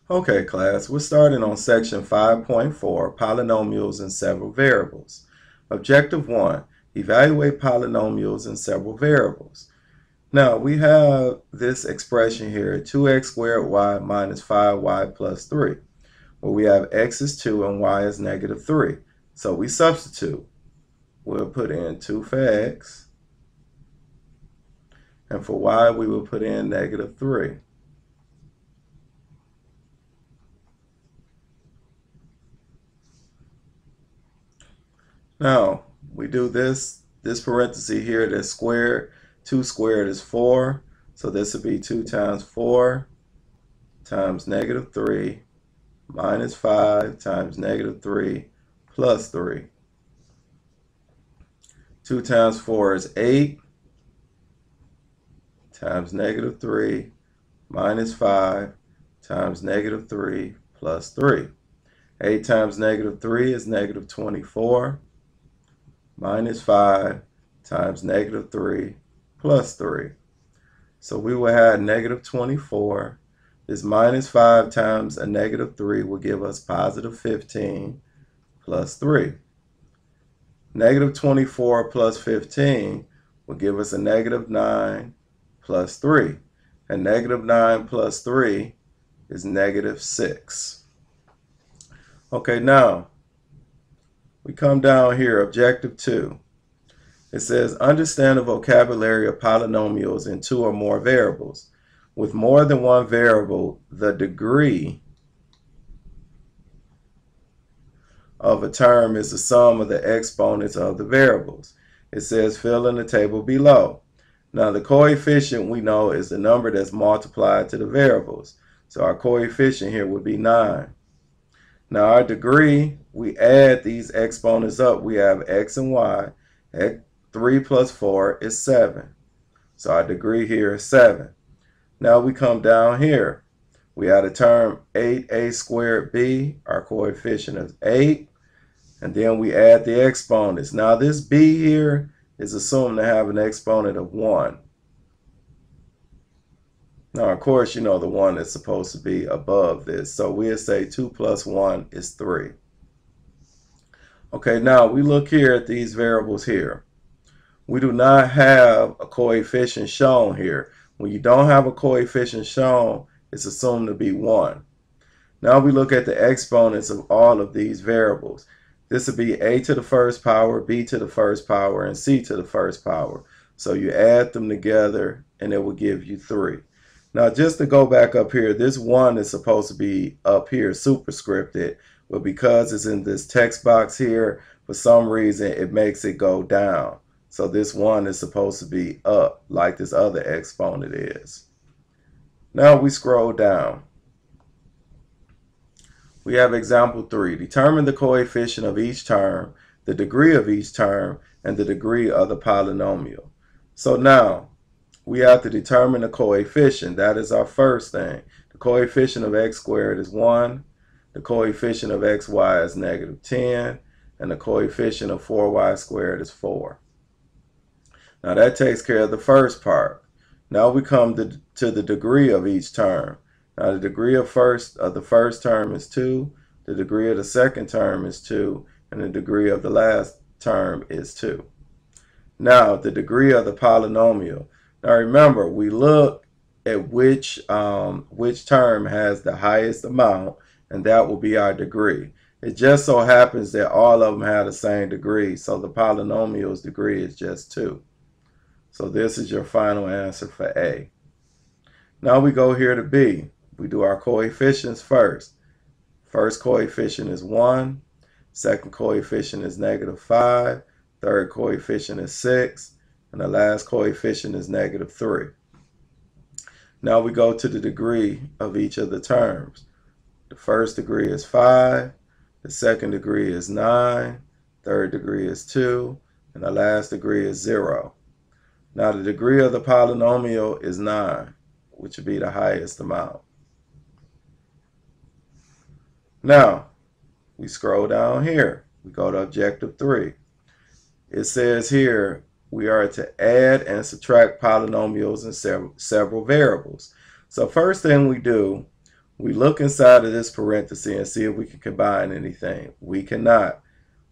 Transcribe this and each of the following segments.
Okay, class, we're starting on section 5.4, polynomials and several variables. Objective 1, evaluate polynomials and several variables. Now, we have this expression here, 2x squared y minus 5y plus 3, where we have x is 2 and y is negative 3. So we substitute. We'll put in 2 for x, and for y, we will put in negative 3. Now, we do this parenthesis here that's squared. 2 squared is 4. So this would be 2 times 4 times negative 3 minus 5 times negative 3 plus 3. 2 times 4 is 8 times negative 3 minus 5 times negative 3 plus 3. 8 times negative 3 is negative 24 minus 5 times negative 3 plus 3. So we will have negative 24. This minus 5 times a negative 3 will give us positive 15 plus 3. Negative 24 plus 15 will give us a negative 9 plus 3. And negative 9 plus 3 is negative 6. Okay, now we come down here, objective 2. It says, understand the vocabulary of polynomials in 2 or more variables. With more than one variable, the degree of a term is the sum of the exponents of the variables. It says, fill in the table below. Now, the coefficient we know is the number that's multiplied to the variables. So our coefficient here would be 9. Now, our degree, we add these exponents up. We have x and y. 3 plus 4 is 7. So our degree here is 7. Now we come down here. We have the term 8a squared b. Our coefficient is 8. And then we add the exponents. Now this b here is assumed to have an exponent of 1. Now, of course, you know the one that's supposed to be above this. So we'll say 2 plus 1 is 3. Okay, now we look here at these variables here. We do not have a coefficient shown here. When you don't have a coefficient shown, it's assumed to be 1. Now we look at the exponents of all of these variables. This would be a to the first power, b to the first power, and c to the first power. So you add them together and it will give you 3. Now just to go back up here, this 1 is supposed to be up here superscripted, but because it's in this text box here, for some reason it makes it go down. So this 1 is supposed to be up like this other exponent is. Now we scroll down. We have example 3. Determine the coefficient of each term, the degree of each term, and the degree of the polynomial. So now we have to determine the coefficient. That is our first thing. The coefficient of x squared is 1. The coefficient of xy is negative 10. And the coefficient of 4y squared is 4. Now that takes care of the first part. Now we come to the degree of each term. Now the degree of the first term is 2, the degree of the second term is 2, and the degree of the last term is 2. Now the degree of the polynomial. Now remember, we look at which term has the highest amount, and that will be our degree. It just so happens that all of them have the same degree, so the polynomial's degree is just 2. So this is your final answer for A. Now we go here to B. We do our coefficients first. First coefficient is 1. Second coefficient is negative 5. Third coefficient is 6. And the last coefficient is negative 3. Now we go to the degree of each of the terms. The first degree is 5. The second degree is 9. Third degree is 2. And the last degree is 0. Now the degree of the polynomial is 9, which would be the highest amount. Now, we scroll down here. We go to objective 3. It says here, we are to add and subtract polynomials and several variables. So first thing we do, We look inside of this parenthesis and see if we can combine anything. We cannot.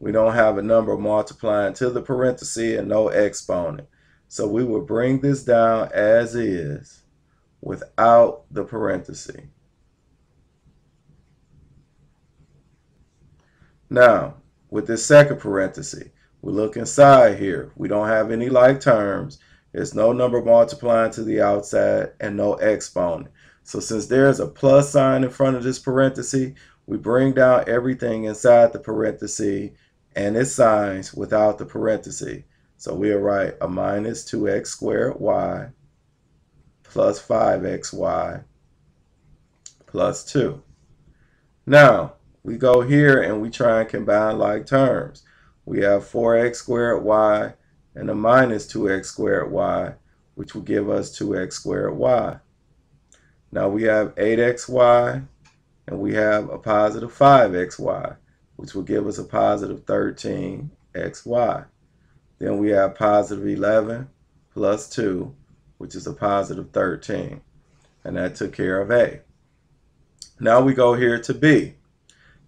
We don't have a number multiplying to the parenthesis and no exponent. So we will bring this down as is without the parenthesis. Now, with this second parenthesis, we look inside here. We don't have any like terms. There's no number multiplying to the outside and no exponent. So since there's a plus sign in front of this parenthesis, we bring down everything inside the parenthesis and its signs without the parenthesis. So we'll write a minus 2x squared y plus 5xy plus 2. Now, we go here and we try and combine like terms. We have 4x squared y and a minus 2x squared y, which will give us 2x squared y. Now we have 8xy and we have a positive 5xy, which will give us a positive 13xy. Then we have positive 11 plus 2, which is a positive 13. And that took care of A. Now we go here to B.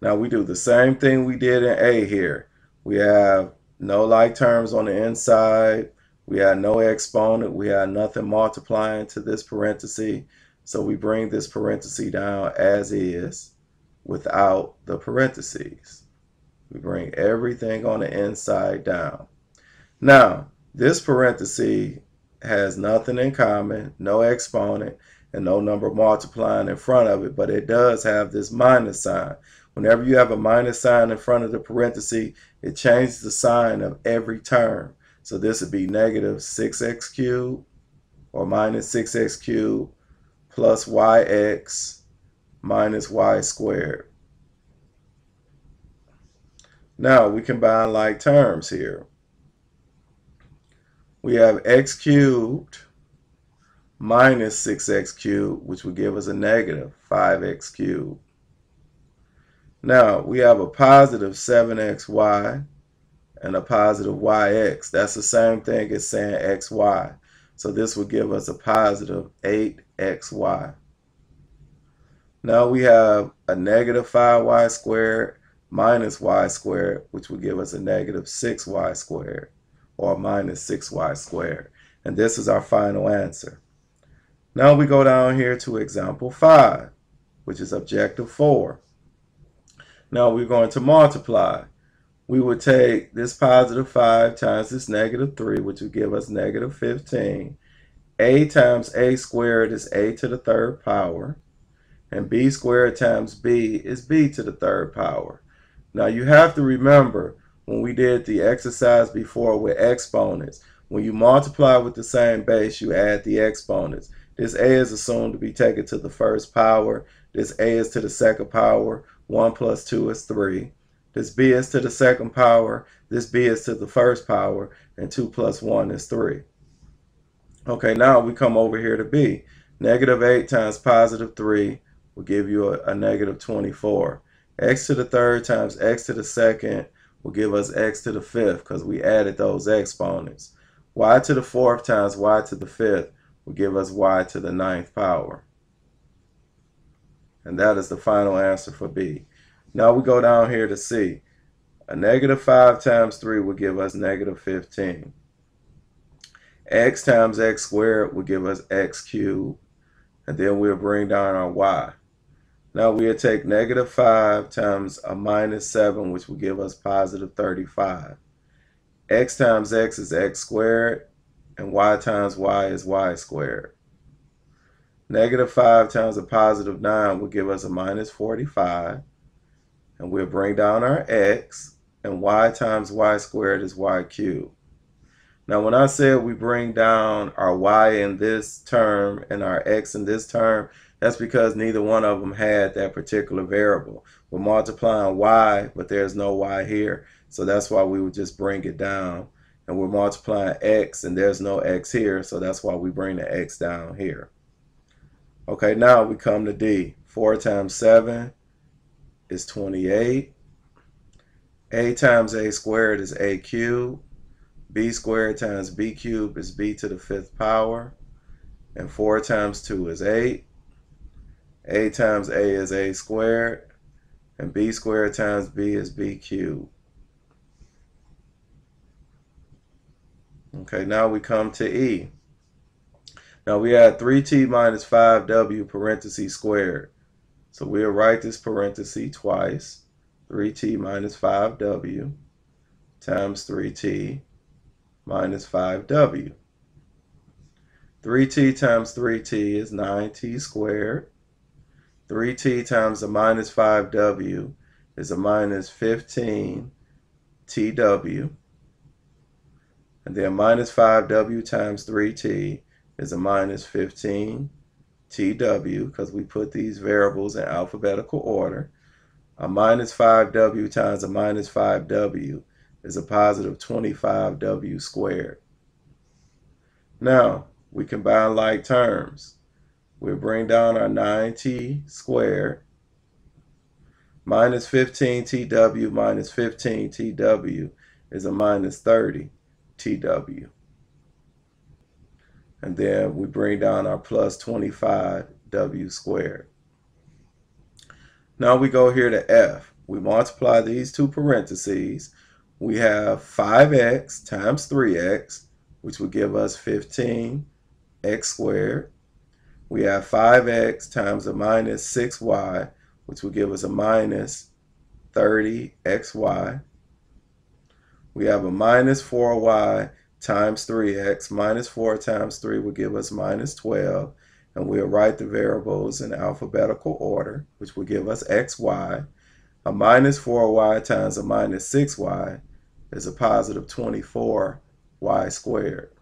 Now we do the same thing we did in A here. We have no like terms on the inside. We have no exponent. We have nothing multiplying to this parenthesis. So we bring this parenthesis down as is without the parentheses. We bring everything on the inside down. Now, this parenthesis has nothing in common, no exponent, and no number multiplying in front of it, but it does have this minus sign. Whenever you have a minus sign in front of the parenthesis, it changes the sign of every term. So this would be negative 6x cubed or minus 6x cubed plus yx minus y squared. Now we combine like terms here. We have x cubed minus 6x cubed, which would give us a negative 5x cubed. Now we have a positive 7xy and a positive yx. That's the same thing as saying xy. So this would give us a positive 8xy. Now we have a negative 5y squared minus y squared, which would give us a negative 6y squared or minus 6y squared. And this is our final answer. Now we go down here to example 5, which is objective 4. Now we're going to multiply. We would take this positive 5 times this negative 3, which would give us negative 15. A times a squared is a to the third power. And b squared times b is b to the third power. Now you have to remember when we did the exercise before with exponents, when you multiply with the same base, you add the exponents. This a is assumed to be taken to the first power. This a is to the second power. 1 plus 2 is 3. This b is to the second power. This b is to the first power. And 2 plus 1 is 3. Okay, now we come over here to b. Negative 8 times positive 3 will give you a negative 24. X to the third times x to the second will give us x to the fifth because we added those exponents. Y to the fourth times y to the fifth will give us y to the ninth power. And that is the final answer for B. Now we go down here to C. A negative 5 times 3 will give us negative 15. X times x squared will give us x cubed. And then we'll bring down our y. Now we'll take negative 5 times a minus 7, which will give us positive 35. X times x is x squared, and y times y is y squared. Negative 5 times a positive 9 will give us a minus 45. And we'll bring down our x, and y times y squared is y cubed. Now when I said we bring down our y in this term and our x in this term, that's because neither one of them had that particular variable. We're multiplying y, but there's no y here. So that's why we would just bring it down. And we're multiplying x, and there's no x here. So that's why we bring the x down here. Okay, now we come to D. 4 times 7 is 28. A times a squared is a cubed. B squared times b cubed is b to the fifth power. And 4 times 2 is 8. A times A is A squared, and B squared times B is B cubed. Okay, now we come to E. Now we had 3t minus 5w parentheses squared. So we'll write this parenthesis twice. 3t minus 5w times 3t minus 5w. 3t times 3t is 9t squared. 3t times a minus 5w is a minus 15tw. And then minus 5w times 3t is a minus 15tw, because we put these variables in alphabetical order. A minus 5w times a minus 5w is a positive 25w squared. Now, we combine like terms. We'll bring down our 9t squared. Minus 15tw minus 15tw is a minus 30tw. And then we bring down our plus 25w squared. Now we go here to F. We multiply these two parentheses. We have 5x times 3x, which would give us 15x squared. We have 5x times a minus 6y, which will give us a minus 30xy. We have a minus 4y times 3x. Minus 4 times 3 will give us minus 12. And we'll write the variables in alphabetical order, which will give us xy. A minus 4y times a minus 6y is a positive 24y squared.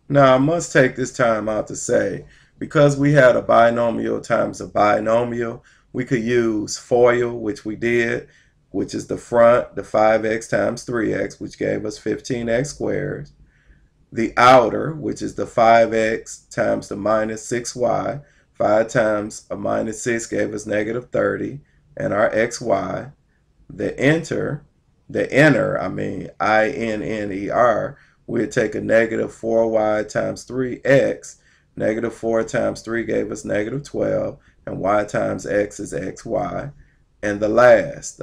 Now, I must take this time out to say, because we had a binomial times a binomial, we could use FOIL, which we did, which is the front, the 5x times 3x, which gave us 15x squared. The outer, which is the 5x times the minus 6y. 5 times a minus 6 gave us negative 30, and our xy. The inner, I-N-N-E-R, we'd take a negative 4y times 3x. Negative 4 times 3 gave us negative 12, and y times x is xy. And the last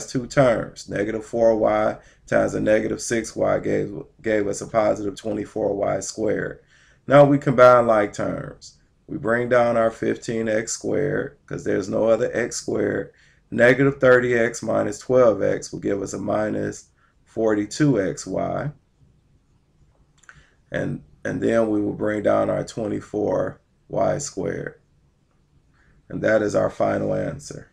two terms, negative 4y times a negative 6y gave us a positive 24y squared. Now we combine like terms. We bring down our 15x squared, because there's no other x squared. Negative 30x minus 12x will give us a minus 42xy. And then we will bring down our 24y squared. And that is our final answer.